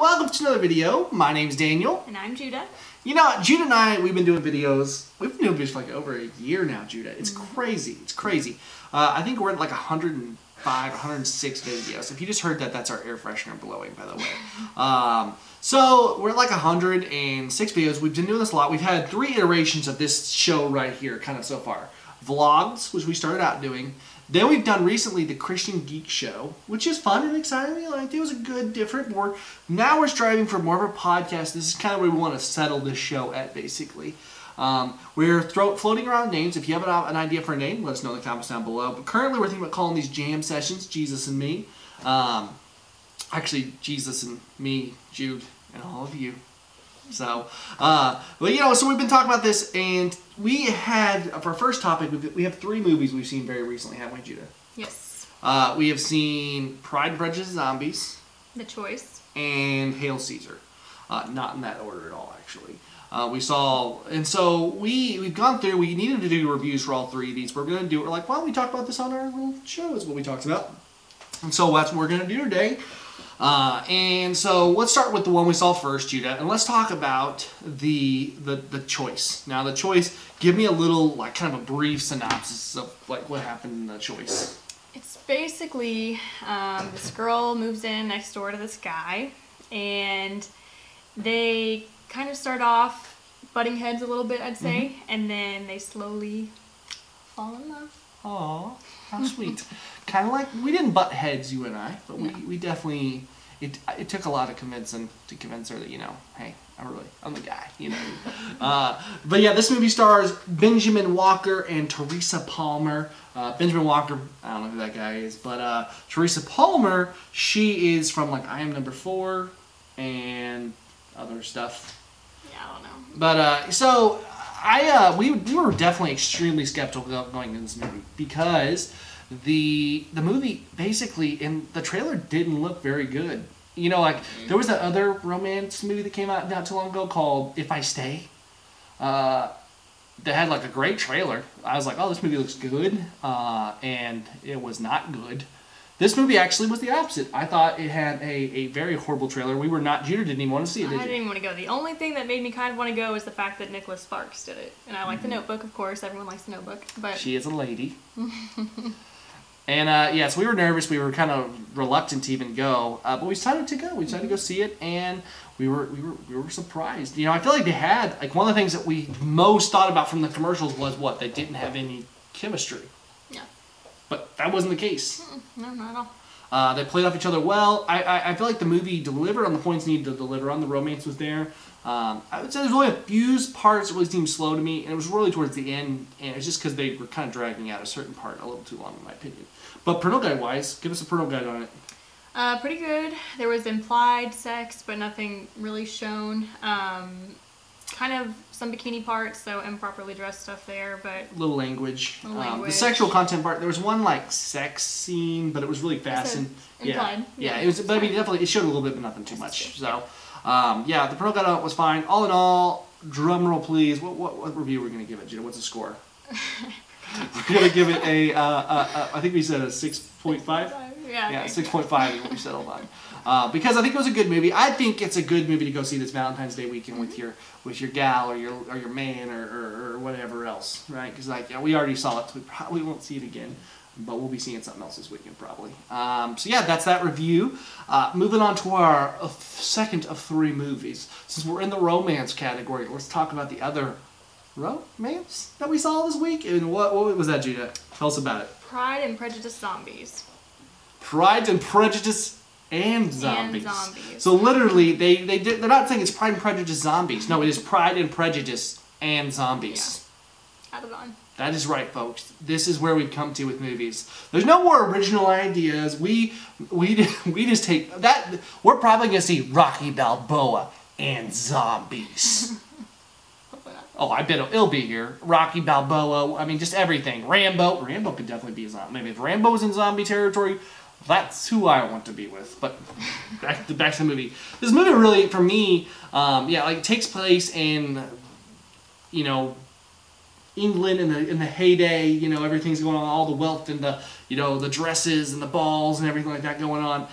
welcome to another video. My name's Daniel. And I'm Judah. You know, Judah and I, we've been doing videos. We've been doing videos for like over a year now, Judah. It's crazy. It's crazy. I think we're at like 105, 106 videos. If you just heard that, that's our air freshener blowing, by the way. So we're at like 106 videos. We've been doing this a lot. We've had 3 iterations of this show right here, kind of so far. Vlogs, which we started out doing. Then we've done recently the Christian Geek Show, which is fun and exciting. I liked it. It was a good, different, more. Now we're striving for more of a podcast. This is kind of where we want to settle this show at, basically. We're floating around names. If you have an idea for a name, let us know in the comments down below. But currently we're thinking about calling these J.A.M sessions, Jesus and me. Actually, Jesus and me, Jude, and all of you. So, but you know, so we've been talking about this, and we had, for our first topic, we have 3 movies we've seen very recently, haven't we, Judah? Yes. We have seen Pride and Prejudice Zombies. The Choice. And Hail Caesar. Not in that order at all, actually. We saw, and so we've gone through, we needed to do reviews for all 3 of these. We're going to do it, we're like, why don't we talk about this on our little show, is what we talked about. And so that's what we're going to do today. And so let's start with the one we saw first, Judah, and let's talk about the Choice. Now, the Choice, give me a little, like, kind of a brief synopsis of like what happened in the Choice. It's basically this girl moves in next door to this guy, and they kind of start off butting heads a little bit, I'd say, and then they slowly fall in love. Aw, how sweet. Kind of like, we didn't butt heads, you and I, but we definitely, it took a lot of convincing to convince her that, you know, hey, I'm the guy, you know. But yeah, this movie stars Benjamin Walker and Teresa Palmer. Benjamin Walker, I don't know who that guy is, but Teresa Palmer, she is from like I Am Number 4 and other stuff. Yeah, I don't know. But so we were definitely extremely skeptical going into this movie because the movie basically in the trailer didn't look very good. You know, like there was that other romance movie that came out not too long ago called If I Stay. That had like a great trailer. I was like, oh, this movie looks good, and it was not good. This movie actually was the opposite. I thought it had a very horrible trailer. Judah didn't even want to see it, did you? I didn't even want to go. The only thing that made me kind of want to go is the fact that Nicholas Sparks did it. And I like The Notebook, of course. Everyone likes The Notebook. But she is a lady. And yeah, so we were nervous. We were kind of reluctant to even go. But we decided to go. We decided to go see it, and we were surprised. You know, I feel like they had, like, one of the things that we most thought about from the commercials was what? They didn't have any chemistry. Yeah. But that wasn't the case. No, not at all. They played off each other well. I feel like the movie delivered on the points it needed to deliver on. The romance was there. I would say there's only a few parts that really seemed slow to me, and it was really towards the end, and it was just because they were kind of dragging out a certain part a little too long, in my opinion. But Parental Guide-wise, give us a Parental Guide on it. Pretty good. There was implied sex, but nothing really shown. Kind of some bikini parts, so improperly dressed stuff there, but little language. The sexual content part, there was one like sex scene, but it was really fast and implied. Yeah, it was. But I mean, definitely, it showed a little bit, but nothing too much. So, yeah, the Parental Guide on it was fine. All in all, drum roll, please. What review are we gonna give it, Gina? What's the score? We're gonna give it a. I think we said a 6.5. Yeah, 6.5 is what we settled on. Because I think it was a good movie. I think it's a good movie to go see this Valentine's Day weekend with your gal or your man or whatever else, right? Because like we already saw it, so we probably won't see it again, but we'll be seeing something else this weekend probably. So yeah, that's that review. Moving on to our second of 3 movies. Since we're in the romance category, let's talk about the other romance that we saw this week. And what was that, Judah? Tell us about it. Pride and Prejudice Zombies. Pride and Prejudice and Zombies. So literally, they're not saying it's Pride and Prejudice Zombies. No, it is Pride and Prejudice and Zombies. Yeah. Add it on. That is right, folks. This is where we've come to with movies. There's no more original ideas. We just take that. We're probably gonna see Rocky Balboa and Zombies. Oh, I bet it'll be here. Rocky Balboa. I mean, just everything. Rambo. Rambo could definitely be a zombie. Maybe if Rambo was in zombie territory, that's who I want to be with. But back to the movie. This movie really, for me, yeah, like takes place in, you know, England in the heyday. You know, everything's going on, all the wealth and the, you know, the dresses and the balls and everything like that going on.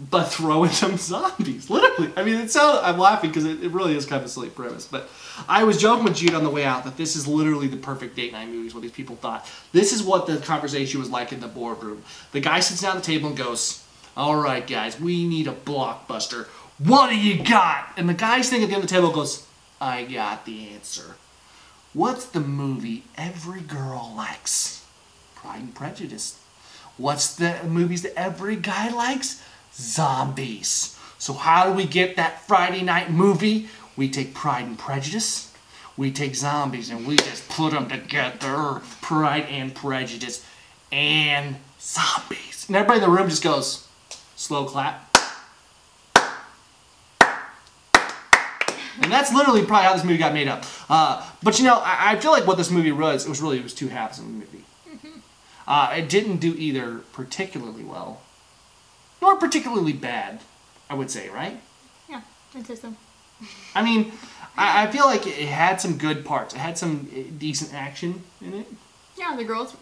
but throw in some zombies. Literally. I mean, I'm laughing because it really is kind of a silly premise. But I was joking with Jude on the way out that this is literally the perfect date night movie is what these people thought. This is what the conversation was like in the boardroom. The guy sits down at the table and goes, all right, guys, we need a blockbuster. What do you got? And the guy's thing at the end of the table goes, I got the answer. What's the movie every girl likes? Pride and Prejudice. What's the movies that every guy likes? Zombies. So how do we get that Friday night movie? We take Pride and Prejudice, we take zombies, and we just put them together. Pride and Prejudice and zombies. And everybody in the room just goes, slow clap. And that's literally probably how this movie got made up. But you know, I feel like what this movie was, it was two halves of the movie. It didn't do either particularly well, nor particularly bad, I would say, right? Yeah, I'd say so. I mean, I feel like it had some good parts. It had some decent action in it. Yeah, the girls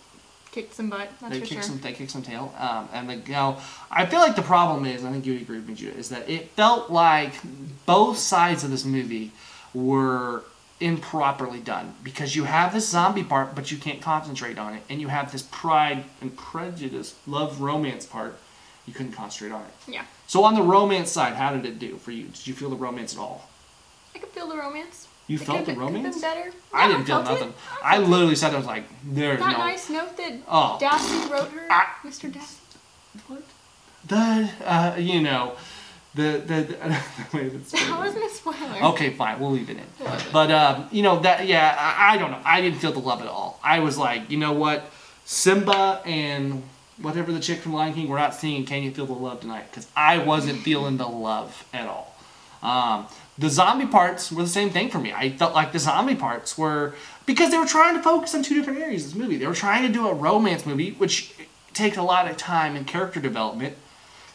kicked some butt, that's for sure. They kicked some tail. And you know, I feel like the problem is, I think you would agree with me, Judah, is that it felt like both sides of this movie were improperly done. Because you have this zombie part, but you can't concentrate on it. And you have this Pride and Prejudice, love, romance part. You couldn't concentrate on it. Yeah. So on the romance side, how did it do for you? Did you feel the romance at all? I could feel the romance. You felt the romance? Could have been better. I didn't feel nothing. I literally said, I was like, there's no... That nice note that Darcy wrote her, Mr. Darcy. What? You know, wait, that wasn't a spoiler. Okay, fine, we'll leave it in. But, you know, I don't know. I didn't feel the love at all. I was like, you know what? Simba and whatever the chick from Lion King, we're not singing Can You Feel the Love Tonight? Because I wasn't feeling the love at all. The zombie parts were the same thing for me. I felt like the zombie parts were... Because they were trying to focus on two different areas of this movie. They were trying to do a romance movie, which takes a lot of time and character development.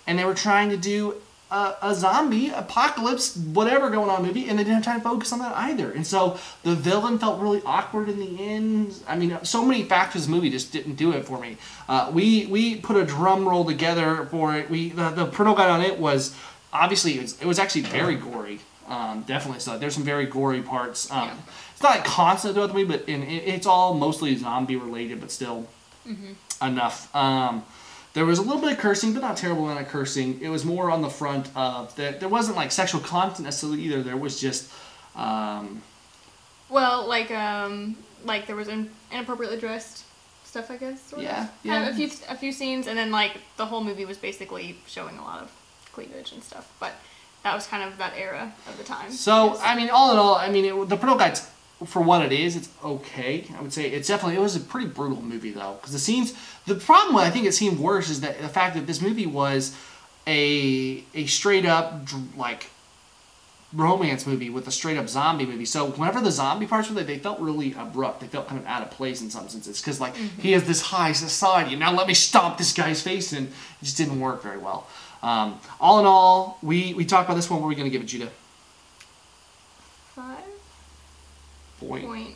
And they were trying to do a zombie, apocalypse, whatever going on movie, and they didn't have time to focus on that either. And so the villain felt really awkward in the end. I mean, so many factors of this movie just didn't do it for me. We put a drum roll together for it. The parental guide on it was... Obviously, it was actually very gory. Definitely so. There's some very gory parts. It's not like constant throughout the movie, but it's all mostly zombie related, but still enough. There was a little bit of cursing, but not terrible amount of cursing. It was more on the front of that. There wasn't like sexual content necessarily either. There was just well, like there was inappropriately dressed stuff, I guess. Sort of. Kind of a few scenes, and then like the whole movie was basically showing a lot of cleavage and stuff, but that was kind of that era of the time. So, I mean, all in all, I mean, the parental guide's, for what it is, it's okay. I would say it was a pretty brutal movie, though, because the problem I think it seemed worse is that the fact that this movie was a straight up, like, romance movie with a straight up zombie movie. So whenever the zombie parts were there, they felt really abrupt. They felt kind of out of place in some senses, because, like, he has this high society, and now let me stomp this guy's face, and it just didn't work very well. All in all, we talked about this one. What are we going to give it, Judah? 5.5.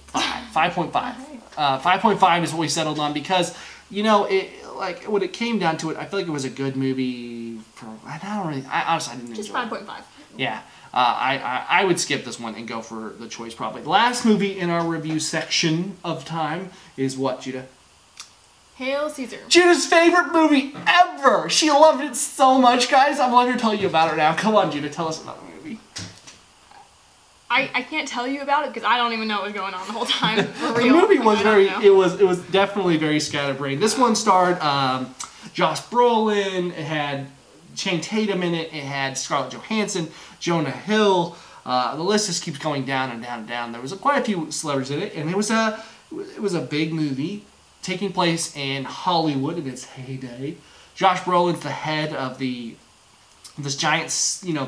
5.5. 5.5 is what we settled on because, you know, like when it came down to it, I feel like it was a good movie. Honestly, I didn't enjoy it. Just 5.5. Yeah. I would skip this one and go for the choice probably. The last movie in our review section of time is what, Judah? Hail Caesar. Judah's favorite movie ever. She loved it so much, guys. I'm letting her tell you about it now. Come on, Judah, tell us about the movie. I can't tell you about it because I don't even know what was going on the whole time. For real. The movie was it was definitely very scatterbrained. This one starred Josh Brolin. It had Channing Tatum in it. It had Scarlett Johansson, Jonah Hill. The list just keeps going down and down and down. There was quite a few celebrities in it, and it was a big movie taking place in Hollywood in its heyday. Josh Brolin's the head of this giant,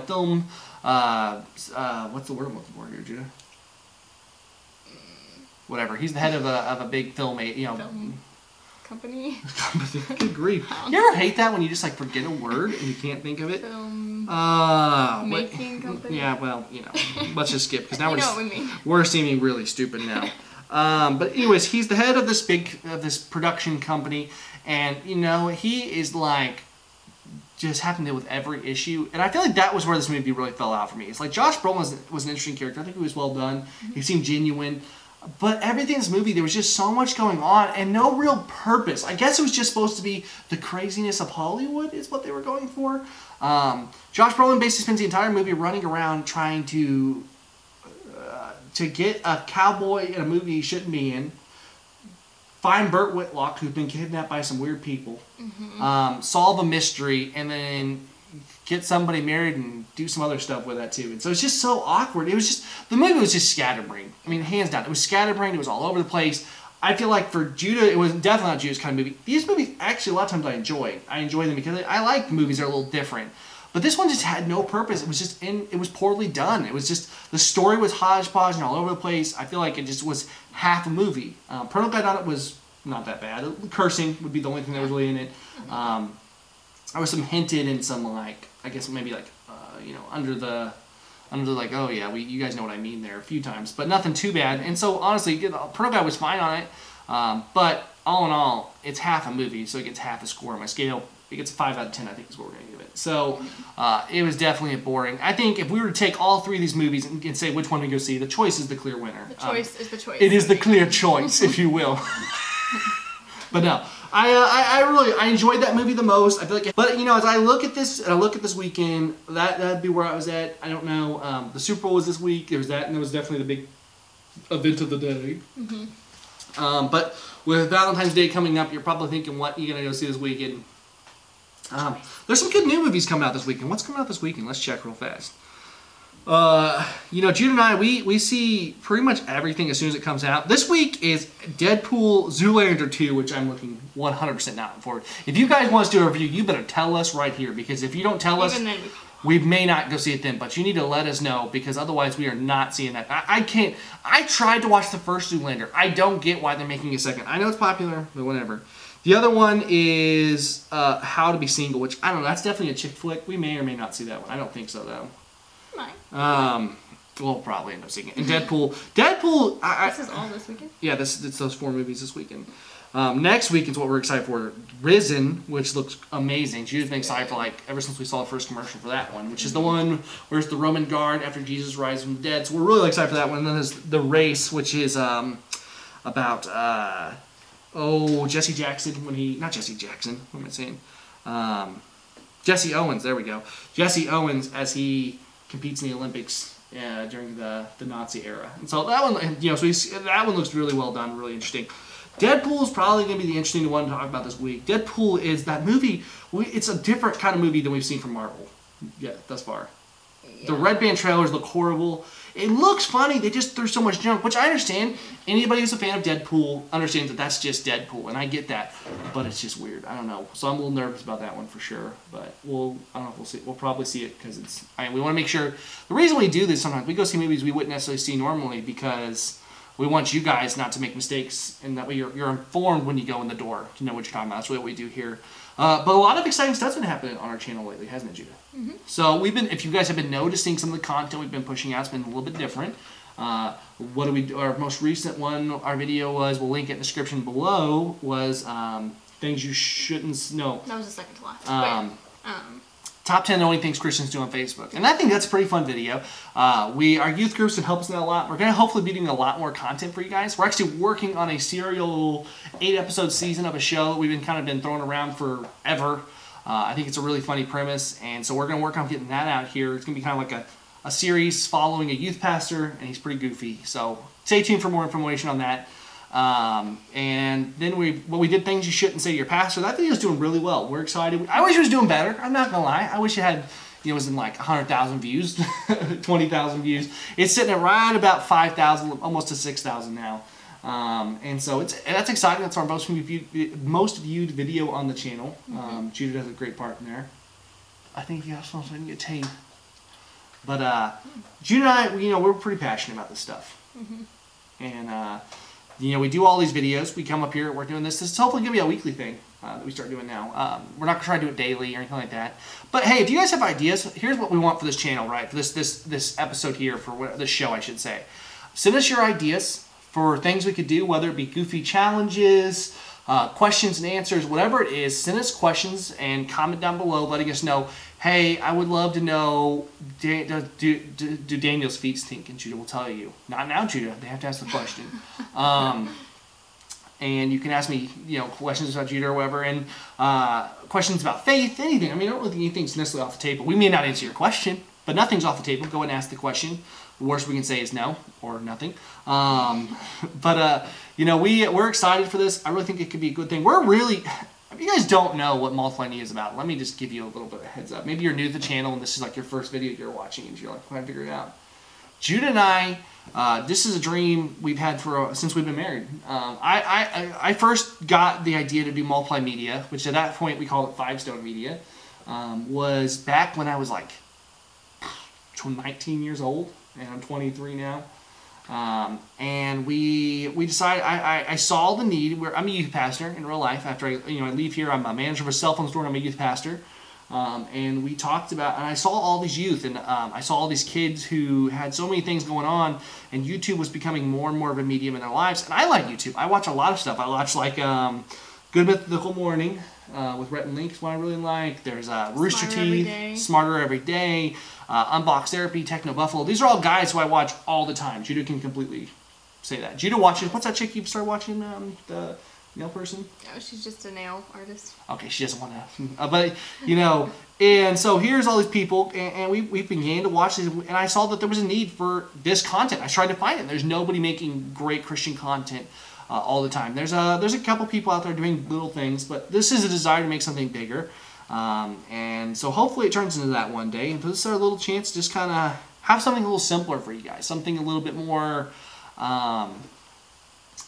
film. What's the word I'm looking for here, Judah? Whatever. He's the head of a big film, film company. Good grief! You ever hate that when you just like forget a word and you can't think of it? Film making company. Yeah, well, let's just skip because now we're we're seeming really stupid now. But anyways, he's the head of this production company, and he is like just having to deal with every issue. And I feel like that was where this movie really fell out for me. It's like Josh Brolin was an interesting character. I think he was well done. He seemed genuine. But everything in this movie, there was just so much going on and no real purpose. I guess it was just supposed to be the craziness of Hollywood is what they were going for. Josh Brolin basically spends the entire movie running around trying to get a cowboy in a movie he shouldn't be in, find Burt Whitlock, who's been kidnapped by some weird people, solve a mystery, and then get somebody married and do some other stuff with that too. And so it's just so awkward. It was just, the movie was just scatterbrained. I mean, hands down. It was scatterbrained. It was all over the place. I feel like for Judah, it was definitely not Judah's kind of movie. These movies, actually, a lot of times I enjoy. I enjoy them because I like movies that are a little different. But this one just had no purpose. It was just it was poorly done. It was just, the story was hodgepodge and all over the place. I feel like it just was half a movie. Parental Guide on it was not that bad. Cursing would be the only thing that was really in it. There was some hinted and some like, I guess maybe like, under the like, oh yeah, you guys know what I mean there a few times, but nothing too bad. And so honestly, Parental Guide was fine on it, but all in all, it's half a movie, so it gets half a score on my scale. It gets a 5 out of 10, I think is what we're going to give it. So it was definitely boring. I think if we were to take all three of these movies and say which one we go see, the choice is the clear winner. The choice is the choice. It is the clear choice, if you will. But no, I enjoyed that movie the most. I feel like, but as I look at this and I look at this weekend, that'd be where I was at. I don't know. The Super Bowl was this week. There was that, and it was definitely the big event of the day. But with Valentine's Day coming up, you're probably thinking, what are you gonna go see this weekend? There's some good new movies coming out this weekend. What's coming out this weekend? Let's check real fast. Judah and I, we see pretty much everything as soon as it comes out. This week is Deadpool Zoolander 2, which I'm looking 100% not forward. If you guys want us to do a review, you better tell us right here, because if you don't tell us, we may not go see it then, but you need to let us know, because otherwise we are not seeing that. I can't. I tried to watch the first Zoolander. I don't get why they're making a second. I know it's popular, but whatever. The other one is How to Be Single, which, I don't know, that's definitely a chick flick. We may or may not see that one. I don't think so, though. We'll probably end up seeing it. And Deadpool, this is all this weekend? Yeah, it's those 4 movies this weekend. Next week is what we're excited for. Risen, which looks amazing. Judah's been excited for, like, ever since we saw the first commercial for that one, which is the one where it's the Roman guard after Jesus rises from the dead. So we're really excited for that one. And then there's The Race, which is about Jesse Jackson not Jesse Jackson. What am I saying? Jesse Owens. There we go. Jesse Owens as he competes in the Olympics during the Nazi era. And so that one, that one looks really well done, really interesting. Deadpool is probably going to be the interesting one to talk about this week. Deadpool is that movie. It's a different kind of movie than we've seen from Marvel thus far. Yeah. The Red Band trailers look horrible. It looks funny. They just threw so much junk, which I understand. Anybody who's a fan of Deadpool understands that that's just Deadpool, and I get that. But it's just weird. I don't know. So I'm a little nervous about that one for sure. But I don't know if we'll see. We'll probably see it because we want to make sure. The reason we do this sometimes, we go see movies we wouldn't necessarily see normally because we want you guys not to make mistakes, and that way you're informed when you go in the door to know what you're talking about. That's really what we do here. But a lot of exciting stuff's been happening on our channel lately, hasn't it, Judah? So if you guys have been noticing some of the content we've been pushing out, it's been a little bit different. What do we do? Our most recent one, our video was, we'll link it in the description below, was things you shouldn't know. That was the second to last. Top 10 only things Christians do on Facebook. And I think that's a pretty fun video. Our youth groups have helped us out a lot. We're going to hopefully be doing a lot more content for you guys. We're actually working on a serial 8-episode season of a show that we've been throwing around forever. I think it's a really funny premise, and so we're going to work on getting that out here. It's going to be kind of like a series following a youth pastor, and he's pretty goofy. So stay tuned for more information on that. And then we did things you shouldn't say to your pastor. That video's doing really well. We're excited. I wish it was doing better. I'm not gonna lie. I wish it had, it was in like 100,000 views, 20,000 views. It's sitting at right about 5,000, almost to 6,000 now. And so that's exciting. That's our most viewed video on the channel. Judah does a great part in there. I think you also didn't get tamed. But Judah and I, we're pretty passionate about this stuff. And we do all these videos. We come up here, we're doing this. This is hopefully going to be a weekly thing that we start doing now. We're not going to try to do it daily or anything like that. But hey, if you guys have ideas, here's what we want for this channel, right? For this episode here, for this show, I should say. Send us your ideas for things we could do, whether it be goofy challenges, questions and answers, whatever it is, send us questions and comment down below letting us know, hey, I would love to know, do Daniel's feet stink? And Judah will tell you. Not now, Judah. They have to ask the question. And you can ask me, questions about Judah or whatever, and questions about faith, anything. I mean, I don't really think anything's necessarily off the table. We may not answer your question, but nothing's off the table. Go ahead and ask the question. The worst we can say is no or nothing. We're excited for this. I really think it could be a good thing. If you guys don't know what Multiply Me is about, let me just give you a little bit of a heads up. Maybe you're new to the channel and this is like your first video you're watching and you're like, trying to figure it out. Judah and I, this is a dream we've had since we've been married. I first got the idea to do Multiply Media, which at that point we called it 5 Stone Media, was back when I was like 19 years old, and I'm 23 now. And we decided, I saw the need. I'm a youth pastor in real life. After I leave here, I'm a manager of a cell phone store and I'm a youth pastor. And we talked about, and I saw all these youth, and I saw all these kids who had so many things going on, and YouTube was becoming more and more of a medium in their lives. And I like YouTube. I watch a lot of stuff. I watch like Good Mythical Morning with Rhett and Link is what I really like. There's Rooster Teeth, Smarter Every Day, Unbox Therapy, Techno Buffalo. These are all guys who I watch all the time. Judah can completely say that. Judah watches, what's that chick you've started watching, the nail person? Oh, she's just a nail artist. Okay, she doesn't want to, and so here's all these people, and we began to watch this, and I saw that there was a need for this content. I tried to find it. There's nobody making great Christian content all the time. There's a couple people out there doing little things, but this is a desire to make something bigger, and so hopefully it turns into that one day. And this is our little chance to just kind of have something a little simpler for you guys, something a little bit more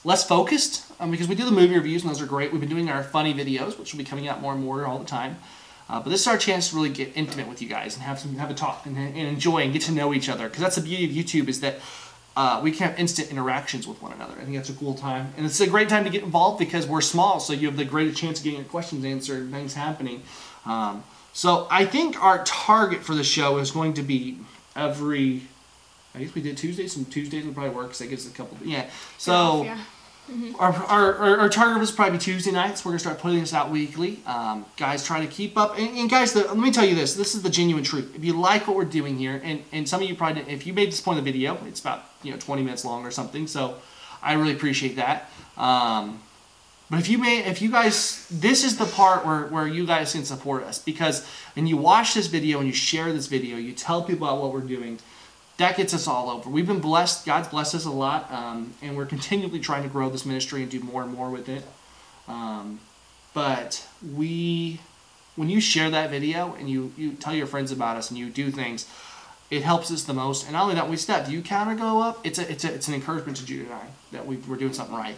less focused, because we do the movie reviews and those are great. We've been doing our funny videos, which will be coming out more and more all the time. But this is our chance to really get intimate with you guys and have a talk and enjoy and get to know each other. Because that's the beauty of YouTube, is that we can have instant interactions with one another. I think that's a cool time. And it's a great time to get involved because we're small, so you have the greatest chance of getting your questions answered and things happening. So I think our target for the show is going to be I guess we did Tuesdays, and Tuesdays would probably work because that gives us a couple. So Yeah. Mm-hmm. Our target was probably Tuesday nights. We're going to start putting this out weekly. Guys, try to keep up. And guys, let me tell you this. This is the genuine truth. If you like what we're doing here, and some of you probably didn't, if you made this point in the video, it's about 20 minutes long or something. So I really appreciate that. But if you guys, this is the part where you guys can support us, because when you watch this video and you share this video, you tell people about what we're doing. That gets us all over. We've been blessed. God's blessed us a lot, and we're continually trying to grow this ministry and do more and more with it. But when you share that video and you tell your friends about us and you do things, it helps us the most. And not only that, we see that view counter go up. It's an encouragement to Judah and I that we're doing something right.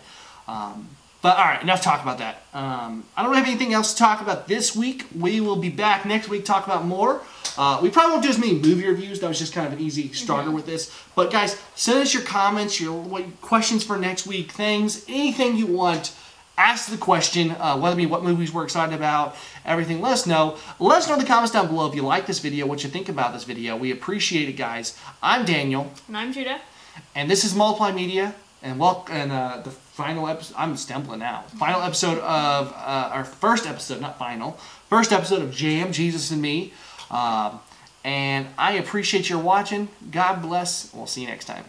But all right, enough talk about that. I don't have anything else to talk about this week. We will be back next week to talk about more. We probably won't do as many movie reviews. That was just kind of an easy starter with this. But guys, send us your comments, your questions for next week, anything you want. Ask the question, whether it be what movies we're excited about, everything. Let us know. Let us know in the comments down below if you like this video, what you think about this video. We appreciate it, guys. I'm Daniel. And I'm Judah. And this is Multiply Media. And the final episode, I'm stumbling now. Final episode of our first episode of J.A.M, Jesus and Me. And I appreciate your watching. God bless. We'll see you next time.